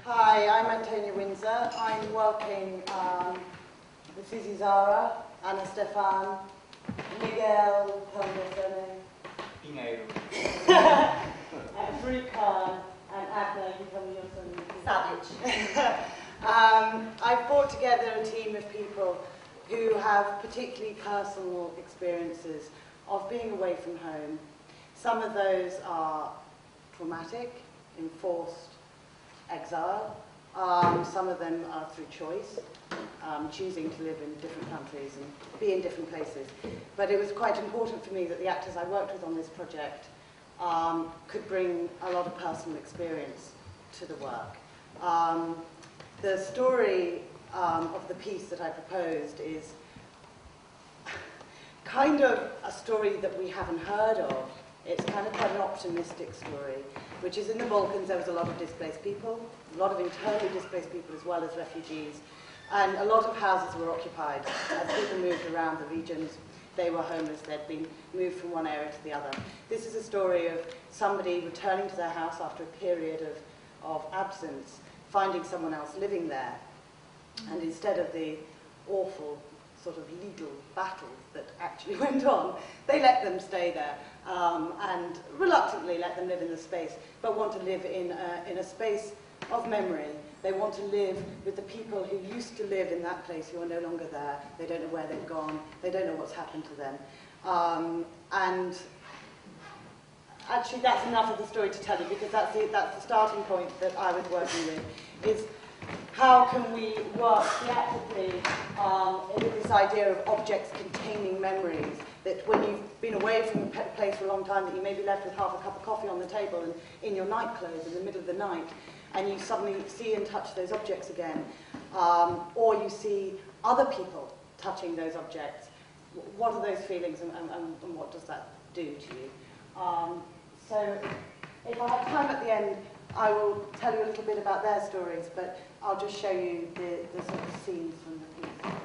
Hi, I'm Antonia Windsor. I'm working with Susie Zara, Anna Stefan, Miguel, tell me your surname. Farouk Khan, and Adna, you tell me your surname. Savage. I've brought together a team of people who have particularly personal experiences of being away from home. Some of those are traumatic, enforced exile. Some of them are through choice, choosing to live in different countries and be in different places. But it was quite important for me that the actors I worked with on this project could bring a lot of personal experience to the work. The story of the piece that I proposed is kind of a story that we haven't heard of. It's kind of quite an optimistic story, which is in the Balkans. There was a lot of displaced people, a lot of internally displaced people as well as refugees, and a lot of houses were occupied as people moved around the regions. They were homeless, they'd been moved from one area to the other. This is a story of somebody returning to their house after a period of absence, finding someone else living there, and instead of the awful sort of legal battles that actually went on, they let them stay there and reluctantly let them live in the space, but want to live in a space of memory. They want to live with the people who used to live in that place who are no longer there. They don't know where they've gone. They don't know what's happened to them. And actually that's enough of the story to tell you, because that's the starting point that I was working with, is how can we work theatrically with this idea of objects containing memories, that when you've been away from a place for a long time, that you may be left with half a cup of coffee on the table and in your night clothes in the middle of the night, and you suddenly see and touch those objects again, or you see other people touching those objects. What are those feelings, and what does that do to you? So if I have time at the end, I will tell you a little bit about their stories, but I'll just show you the sort of scenes from the piece.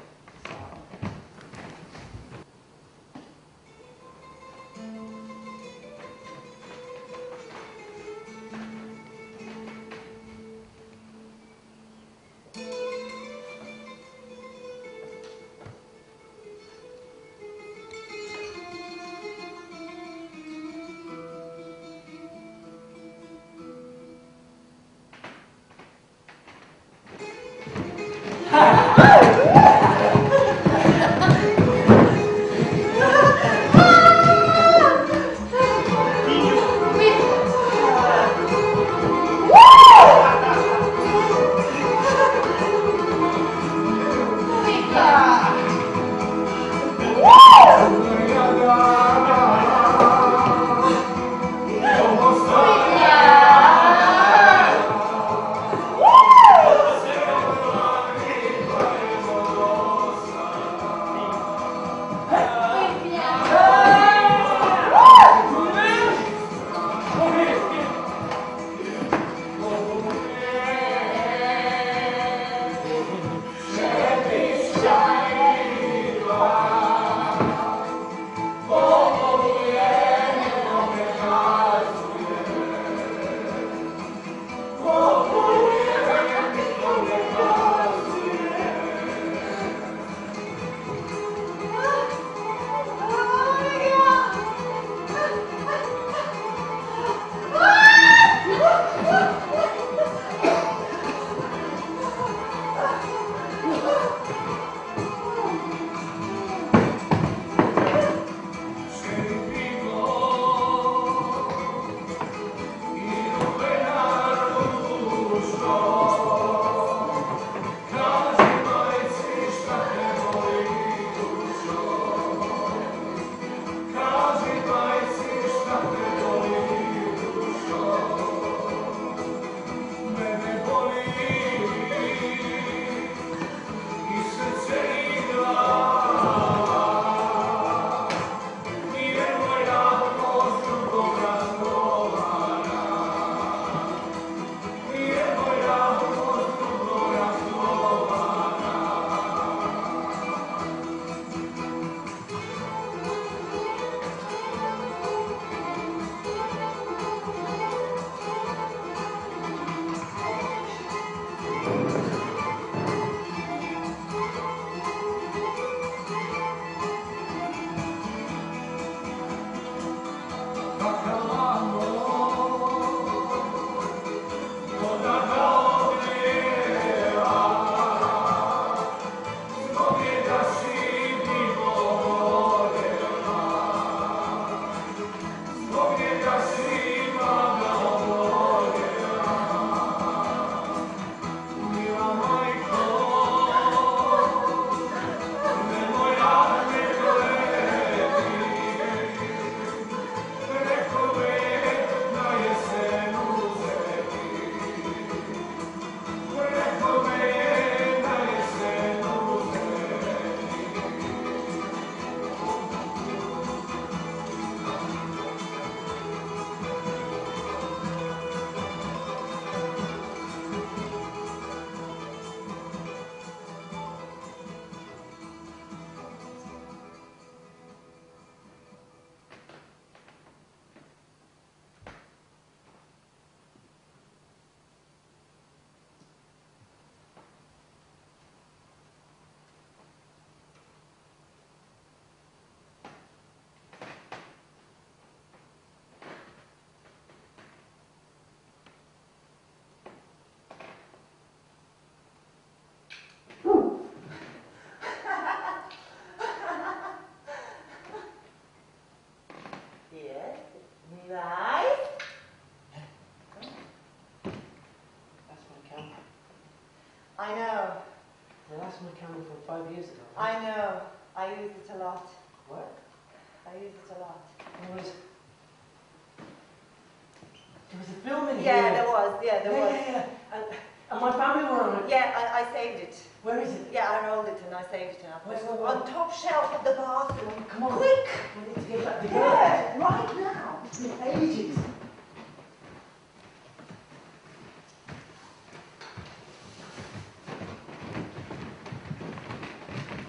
I know. The last one came from 5 years ago. I know. I use it a lot. What? I use it a lot. There was a film in here. Yeah, there was. Yeah, there was. Yeah. And my family were on it. Yeah, I saved it. Where is it? Yeah, I rolled it and I saved it and I put it Wait. on top shelf of the bathroom. Come on. Quick! We need to get back together. Yeah, right now. It's been ages.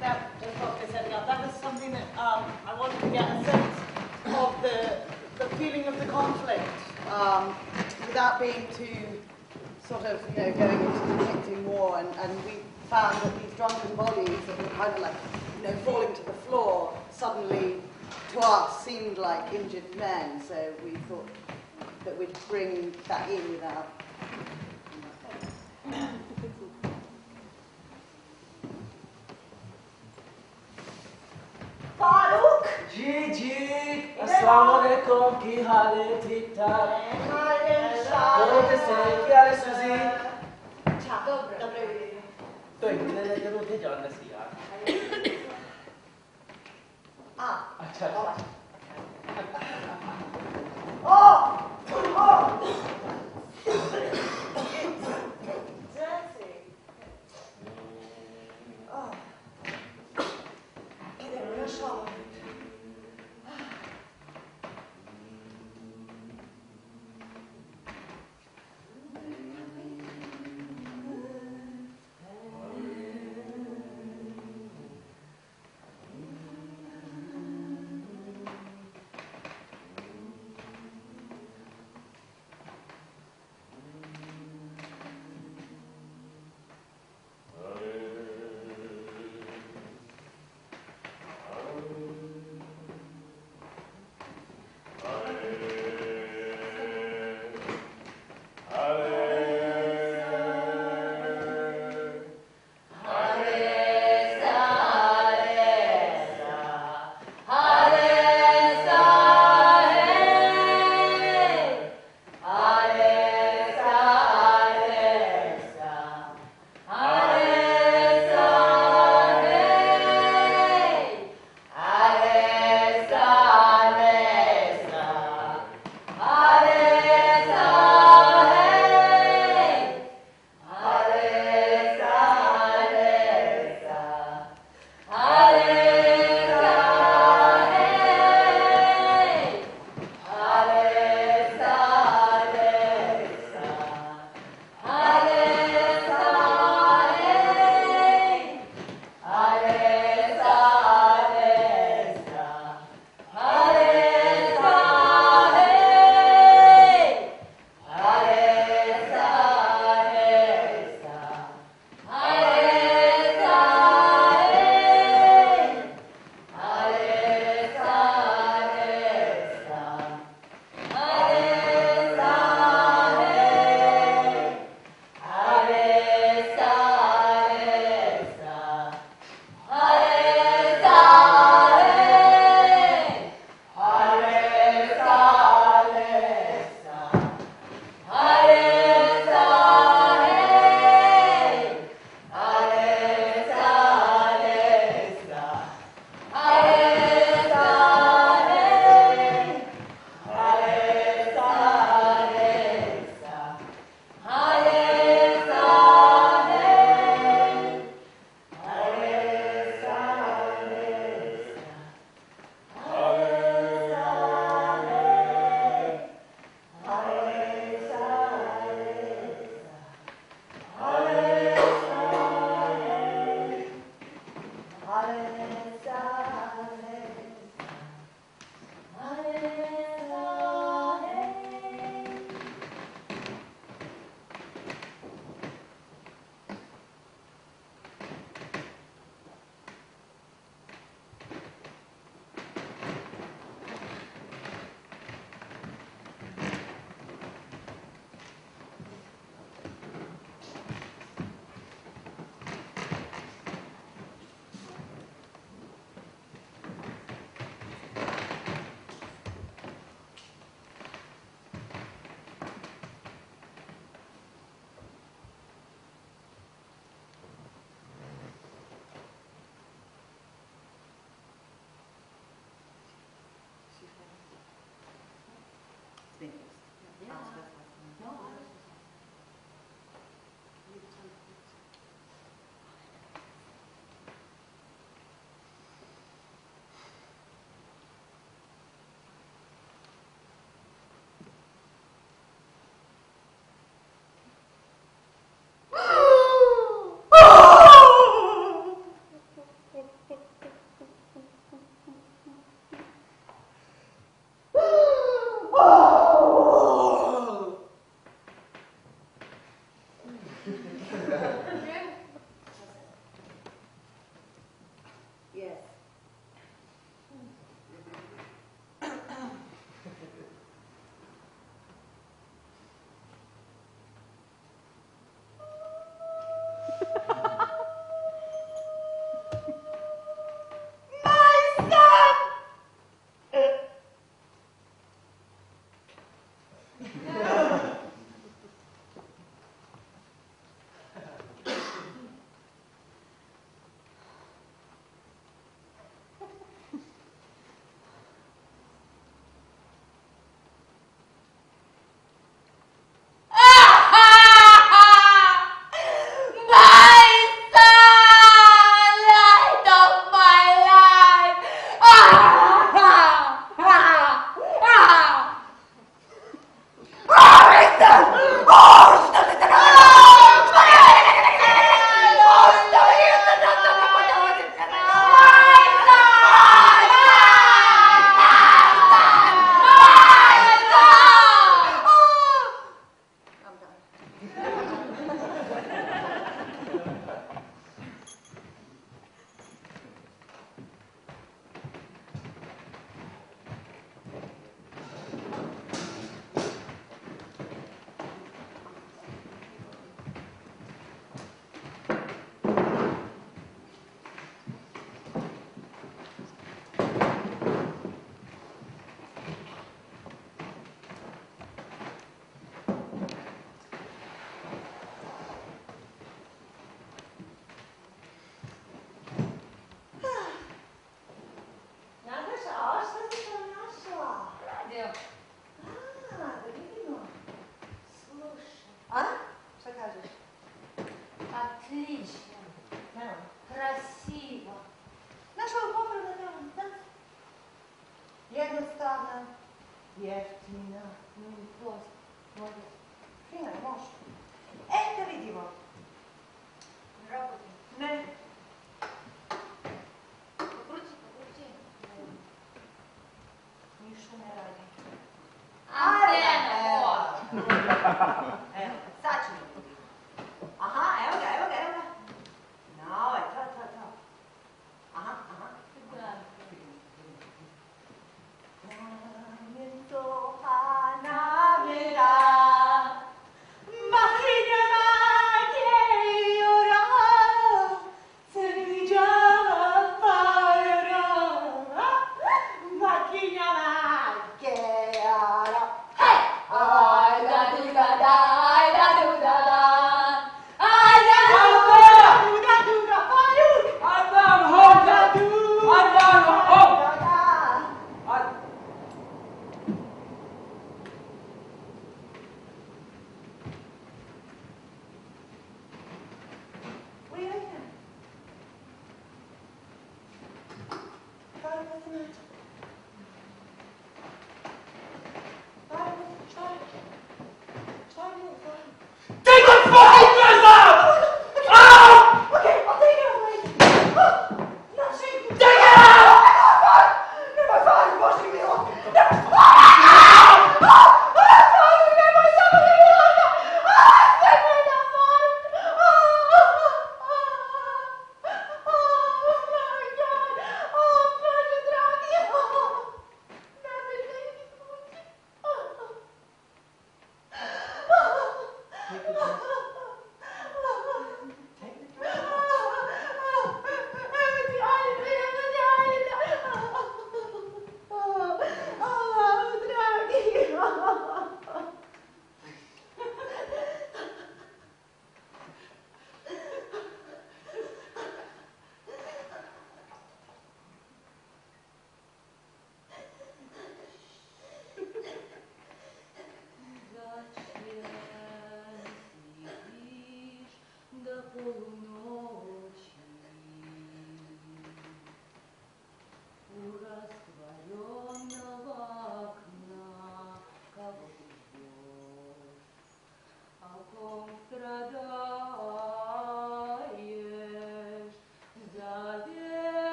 That just what we're setting up. That was something that I wanted to get a sense of the feeling of the conflict without being too sort of, going into depicting war. And we found that these drunken bodies that were kind of like, falling to the floor suddenly, to us, seemed like injured men. So we thought that we'd bring that in without... Farooq! Gigi! Assalamualaikum, ki haal hai? Theek thaak? Kaise se? Kya hai Suzy? तो इतने जरूर थे जानने से यार अच्छा Yes.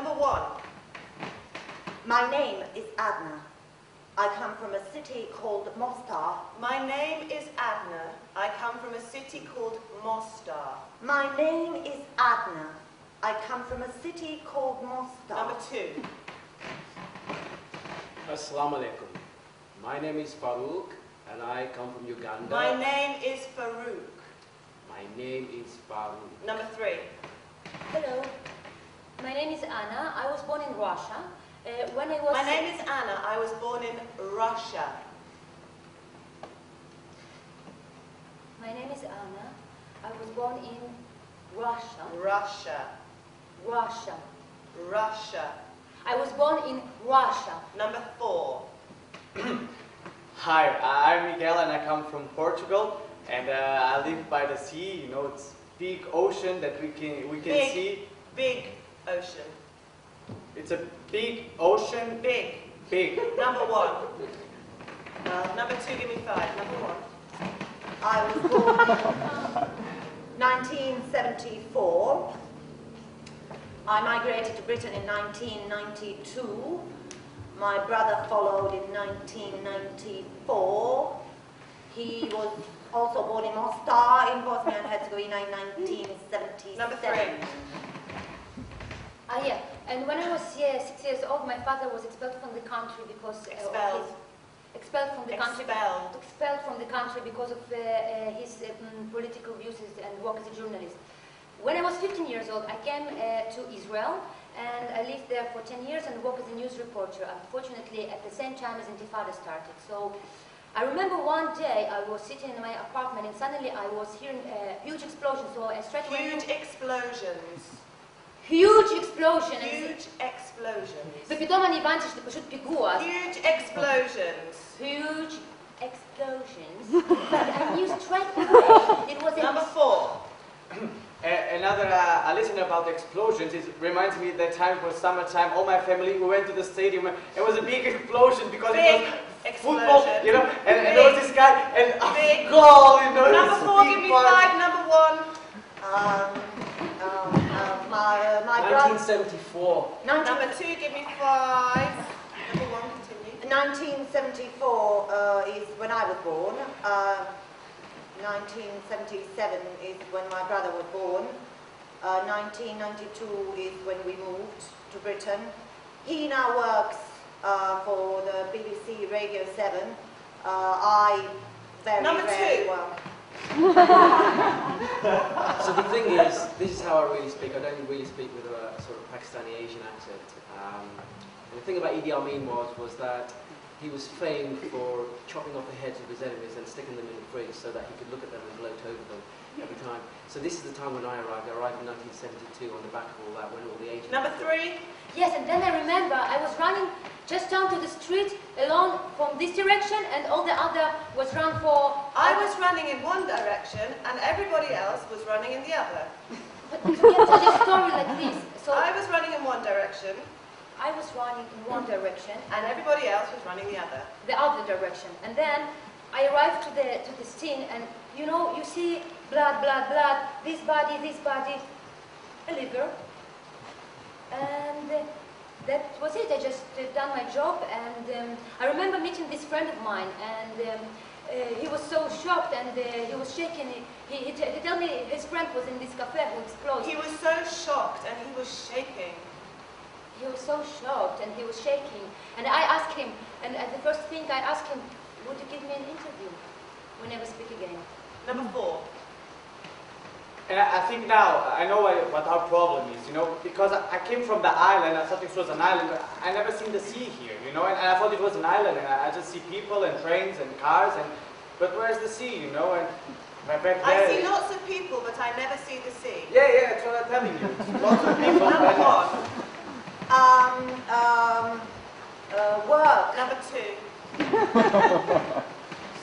Number 1. My name is Adna. I come from a city called Mostar. My name is Adna. I come from a city called Mostar. My name is Adna. I come from a city called Mostar. Number 2. Assalamu alaikum. My name is Farouk and I come from Uganda. My name is Farouk. My name is Farouk. Number 3. Hello, my name is Anna. I was born in Russia. My name is Anna. I was born in Russia. My name is Anna. I was born in Russia. Russia. Russia. Russia. I was born in Russia. Number 4. Hi, I'm Miguel and I come from Portugal, and I live by the sea. You know, it's big ocean that we can see. Big ocean. It's a big ocean. Big. Number 1. Number 2, give me 5. Number 1. I was born in 1974. I migrated to Britain in 1992. My brother followed in 1994. He was also born in Mostar in Bosnia and Herzegovina in 1977. Number 3. Yeah. And when I was 6 years old, my father was expelled from the country because expelled from the country because of his political views and work as a journalist. When I was 15 years old, I came to Israel, and I lived there for 10 years and worked as a news reporter. Unfortunately, at the same time as Intifada started. So I remember one day I was sitting in my apartment, and suddenly I was hearing a huge explosion. So I straight away. Huge explosions. Huge explosion. Huge explosions. ופתאום אני הבנתי שזה פשוט פיגוע. Huge explosions. Huge explosions. I knew straight away it was a... Number 4. Another a listener about the explosions. It reminds me that time it was summertime. All my family, we went to the stadium. It was a big explosion because it was football, you know, and there was this guy and a goal, you know. Number 4, give me 5. Number 1. My brother. 1974. Number 2, give me 5. Number 1, continue. 1974 is when I was born. 1977 is when my brother was born. 1992 is when we moved to Britain. He now works for the BBC Radio 7. I very Number 2. well. So the thing is, this is how I really speak. I don't really speak with a sort of Pakistani Asian accent. And the thing about Idi Amin was that he was famed for chopping off the heads of his enemies and sticking them in the fridge so that he could look at them and gloat over them every time. So this is the time when I arrived. I arrived in 1972 on the back of all that, when all the Asians... Number 3. Yes, and then I remember I was running just down to the street alone from this direction, and all the other was run for... I was running in one direction and everybody else was running in the other. But to get to the story like this, so I was running in one direction I was running in one direction and everybody else was running the other. the other direction, and then I arrived to the scene, and you know, you see blood, this body, a little girl, and that was it. I just done my job, and I remember meeting this friend of mine, and he was so shocked, and he was shaking. He told me his friend was in this cafe who exploded. He was so shocked and he was shaking. He was so shocked and he was shaking. And I asked him, and the first thing I asked him, would you give me an interview? We never speak again. Number 4. And I think now, I know what our problem is, you know, because I came from the island, I thought it was an island, but I never seen the sea here, you know, and I thought it was an island, and I just see people and trains and cars, but where's the sea, you know, and back there... I see lots of people, but I never see the sea. Yeah, that's what I'm telling you. Lots of people. Number 1. Work. Number 2.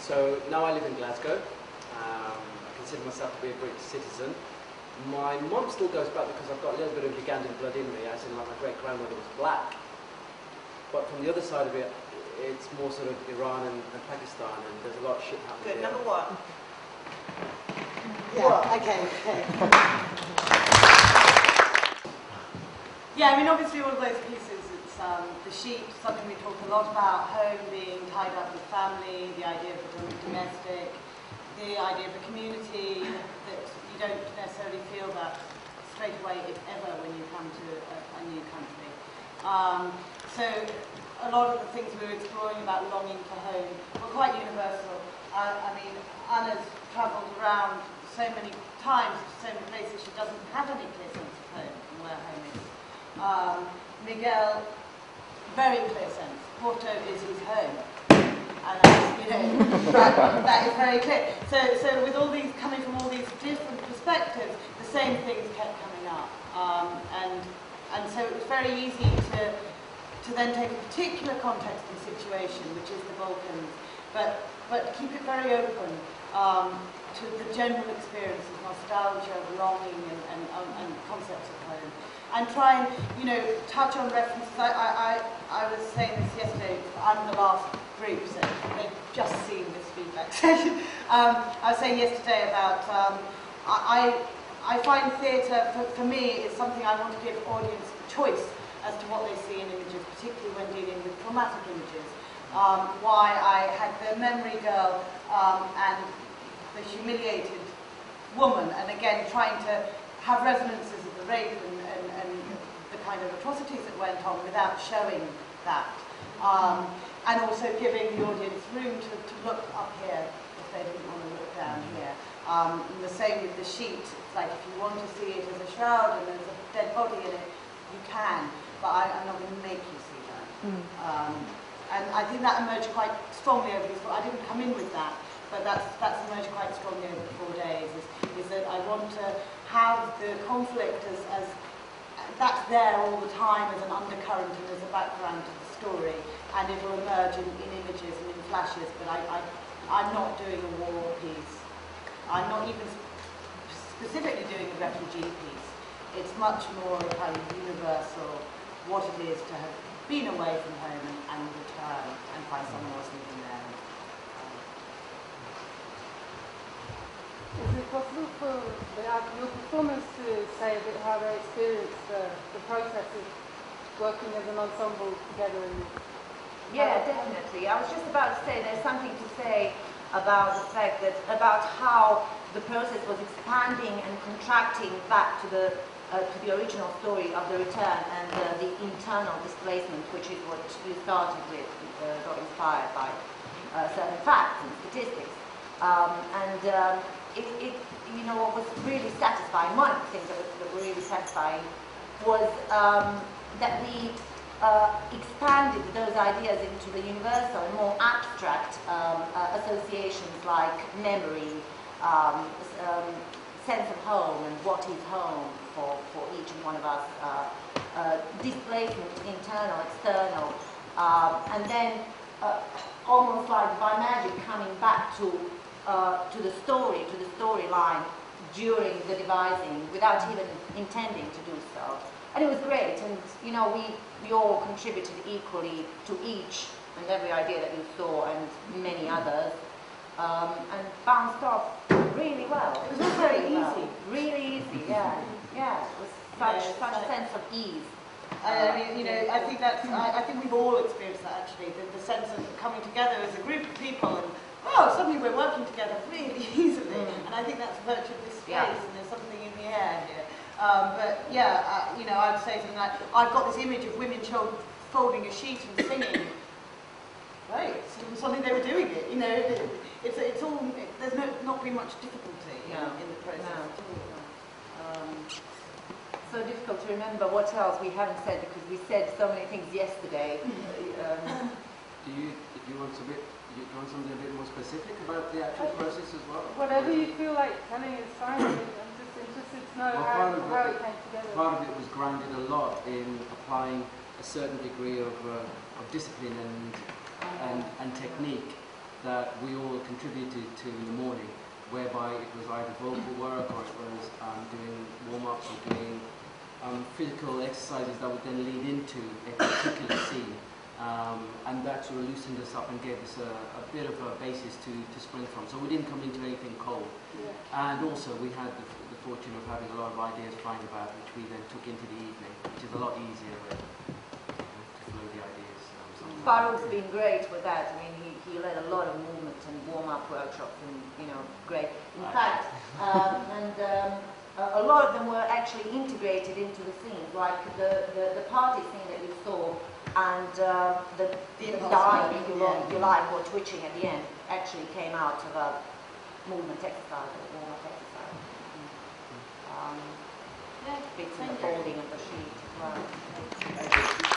So now I live in Glasgow. I consider myself to be a British citizen. My mum still goes back because I've got a little bit of Ugandan blood in me, as in like my great-grandmother was black. But from the other side of it, it's more sort of Iran and Pakistan, and there's a lot of shit happening Good. there. Number 1. Yeah, okay. Yeah, I mean, obviously all of those pieces, it's the sheep, something we talk a lot about, home being tied up with family, the idea of the domestic, the idea of a community, that you don't necessarily feel that straight away, if ever, when you come to a new country. So a lot of the things we were exploring about longing for home were quite universal. I mean, Anna's travelled around so many times to so many places, she doesn't have any clear sense of home and where home is. Miguel, very clear sense. Porto is his home. And that is very clear. So with all these, coming from all these different perspectives, the same things kept coming up. And so it was very easy to then take a particular context and situation, which is the Balkans, but keep it very open to the general experience of nostalgia, of longing, and concepts of home. And try and, touch on references. I was saying this yesterday, I'm the last group, so they've just seen this feedback session. I was saying yesterday about, I find theatre, for me, is something I want to give audience choice as to what they see in images, particularly when dealing with traumatic images. Why I had the memory girl and the humiliated woman, and again trying to have resonances of the rape and the kind of atrocities that went on without showing that. And also giving the audience room to look up here if they didn't want to look down here. And the same with the sheet. It's like if you want to see it as a shroud and there's a dead body in it, you can, but I'm not going to make you see that. And I think that emerged quite strongly over these 4 days. I didn't come in with that, but that's emerged quite strongly over the 4 days, is that I want to have the conflict as that's there all the time as an undercurrent and as a background to the story, and it will emerge in images and in flashes, but I'm not doing a war piece. I'm not even specifically doing a refugee piece. It's much more a kind of universal, what it is to have been away from home and return and find someone else living there. Is it possible for your performers to say a bit how they experience the process of working as an ensemble together? Yeah, definitely. I was just about to say there's something to say about the fact that, about how the process was expanding and contracting back to the original story of the return and the internal displacement, which is what you started with, got inspired by certain facts and statistics. What was really satisfying, one of the things that were really satisfying was that we expanded those ideas into the universal and more abstract associations like memory, sense of home and what is home for each and one of us, displacement, internal, external, and then almost like by magic coming back to the storyline during the devising without even intending to do so. And it was great, and we all contributed equally to each and every idea that you saw and many others, and bounced off really well. It was all very easy. Really easy, yeah. Yeah, it was such a sense of ease. I mean, I think I think we've all experienced that actually, the sense of coming together as a group of people and suddenly we're working together really easily. And I think that's the virtue of this space, and there's something in the air here. But yeah, I would say something like, I've got this image of women folding a sheet and singing. Right, something they were doing it. It's all. There's not been much difficulty in the process. So difficult to remember what else we haven't said because we said so many things yesterday. Do you want something a bit more specific about the actual process as well? Whatever you feel like telling is fine. I'm just interested to know how it came together. Part of it was grounded a lot in applying a certain degree of discipline and technique that we all contributed to in the morning, whereby it was either vocal work or it was doing warm-ups or doing physical exercises that would then lead into a particular scene. and that sort of loosened us up and gave us a bit of a basis to spring from. So we didn't come into anything cold. Yeah. And also we had the fortune of having a lot of ideas flying about, which we then took into the evening, which is a lot easier to flow the ideas. Farouk's been great with that. I mean, he led a lot of movement and warm-up workshops, and great. In fact, a lot of them were actually integrated into the scenes, like the party scene that you saw, and the dying, if you like, or twitching at the end, actually came out of a movement exercise, a warm-up exercise. Bits of the folding of the sheet as well.